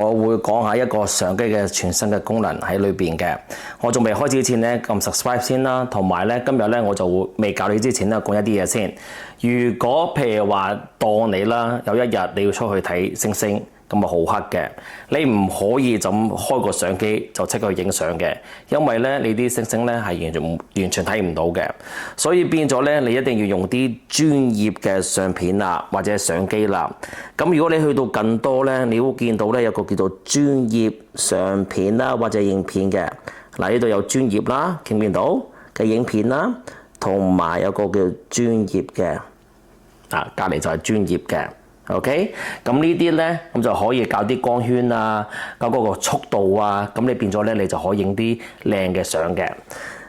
我會講下一個相機嘅全新嘅功能喺裏邊嘅。我仲未開始之前咧，撳 subscribe 先啦，同埋咧今日咧我就會未教你之前咧講一啲嘢先。如果譬如話當你啦有一日你要出去睇星星，咁啊好黑嘅，你唔可以就咁開個相機就即刻去影相嘅，因為咧你啲星星咧係完全睇唔到嘅，所以變咗咧你一定要用啲專業嘅相片啦，或者相機啦。咁如果你去到更多咧，你會見到咧有個叫做專業相片啦，或者影片嘅。嗱，呢度有專業啦，見唔見到嘅影片啦，同埋有個叫專業嘅，隔離就係專業嘅。OK， 咁呢啲咧，咁就可以校啲光圈啊，校嗰個速度啊，咁你變咗咧，你就可以影啲靚嘅相嘅。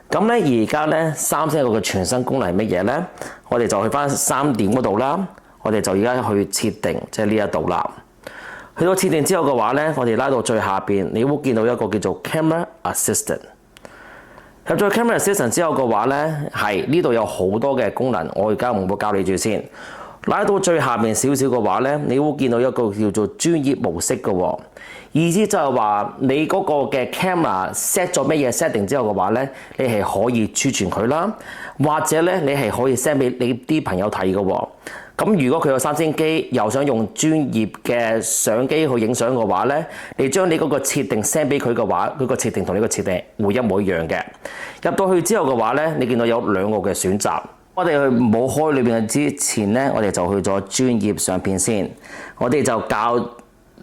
咁咧而家咧，三星有個全新功能係乜嘢咧？我哋就去翻3點嗰度啦，我哋就而家去設定，即係呢一度啦。去到設定之後嘅話咧，我哋拉到最下邊，你會見到一個叫做 Camera Assistant。入咗 Camera Assistant 之後嘅話咧，係呢度有好多嘅功能，我而家唔會教你住先。拉到最下面少少嘅話咧，你會見到一個叫做專業模式嘅喎，意思就係話你嗰個嘅 camera set 咗乜嘢 setting 之後嘅話咧，你係可以儲存佢啦，或者咧你係可以 send 俾你啲朋友睇嘅喎。咁如果佢有三星機，又想用專業嘅相機去影相嘅話咧，你將你嗰個設定 send 俾佢嘅話，佢個設定同你個設定會一模一樣嘅。入到去之後嘅話咧，你見到有2個嘅選擇。我哋去冇開裏邊之前咧，我哋就去咗專業相片先。我哋就校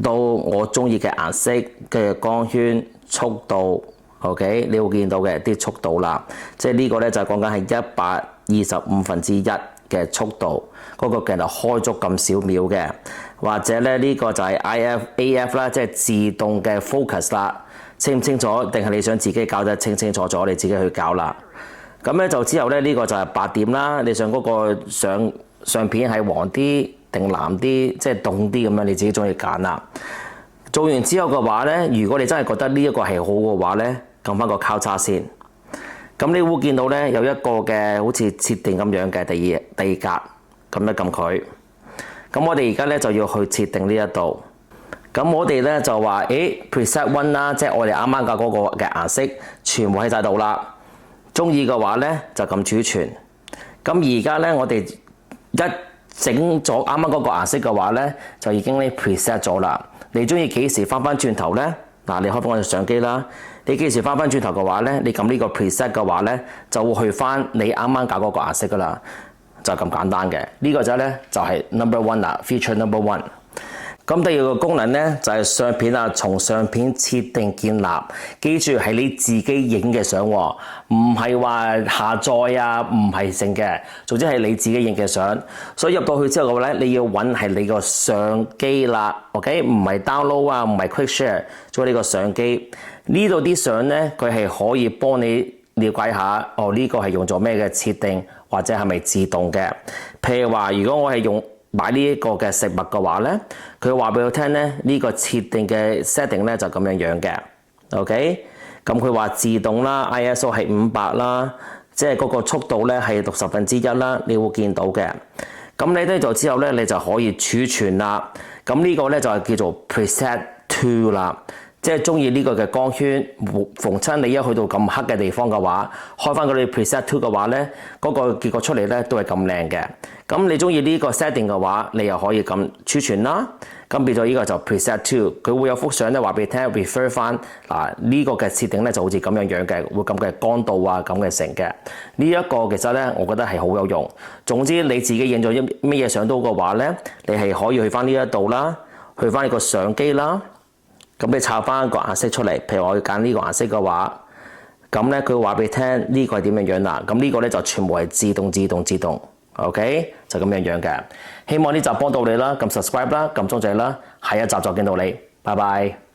到我中意嘅顏色嘅光圈、速度。OK， 你會見到嘅啲速度啦。即係呢個咧就講緊係125/1嘅速度，嗰個鏡頭開足咁少秒嘅。或者咧呢個就係 AF 啦，即係自動嘅 focus 啦。清唔清楚？定係你想自己校得清清楚楚，你自己去校啦。咁咧就之後咧，呢個就係8點啦。你想嗰個相片係黃啲定藍啲，即係凍啲咁樣，你自己中意揀啦。做完之後嘅話咧，如果你真係覺得呢一個係好嘅話咧，撳翻個交叉先。咁你會見到咧有一個嘅好似設定咁樣嘅第二格，咁一撳佢。咁我哋而家咧就要去設定呢一度。咁我哋咧就話preset 1啦，即係我哋啱啱校嗰個嘅顏色全部喺晒度啦。中意嘅話咧就撳儲存。咁而家咧我哋一整咗啱啱嗰個顏色嘅話咧，就已經咧 preset 咗啦。你中意幾時翻轉頭咧？嗱，你開翻我哋相機啦。你幾時翻轉頭嘅話咧，你撳呢個 preset 嘅話咧，就會去翻你啱啱校嗰個顏色噶啦，就咁簡單嘅。呢個就咧就係 number 1啦 ，feature number 1。咁第二個功能咧就係相片啊，從相片設定建立，記住係你自己影嘅相喎，唔係話下載啊，唔係剩嘅，總之係你自己影嘅相。所以入到去之後嘅話咧，你要揾係你個相機啦 ，OK？ 唔係 download 啊，唔係 quick share，做呢個相機。呢度啲相咧，佢係可以幫你了解下，呢個係用咗咩嘅設定，或者係咪自動嘅？譬如話，如果我係用買呢一個嘅食物嘅話咧，佢話俾我聽咧，呢個設定嘅 setting 咧就咁樣嘅 ，OK？ 咁佢話自動啦 ，ISO 係500啦，即係嗰個速度咧係60%啦，你會見到嘅。咁你呢度之後咧，你就可以儲存啦。咁呢個咧就係叫做 preset 2啦。即係中意呢個嘅光圈，逢親你一去到咁黑嘅地方嘅話，開翻嗰啲 preset 2嘅話咧，嗰個結果出嚟咧都係咁靚嘅。咁你中意呢個 setting 嘅話，你又可以咁儲存啦。咁變咗呢個就 preset 2，佢會有幅相咧話俾你聽 refer 翻嗱呢個嘅設定咧就好似咁樣嘅，會咁嘅光度啊咁嘅成嘅。呢一個其實咧，我覺得係好有用。總之你自己影咗乜嘢相都嘅話咧，你係可以去翻呢一度啦，去翻呢個相機啦。咁你抄翻一個顏色出嚟，譬如我要揀呢個顏色嘅話，咁咧佢會話俾你聽呢個係點樣啦。咁呢個咧就全部係自動 ，OK？ 就咁樣嘅。希望呢集幫到你啦，撳 subscribe 啦，撳鐘仔啦，下一集再見到你，拜拜。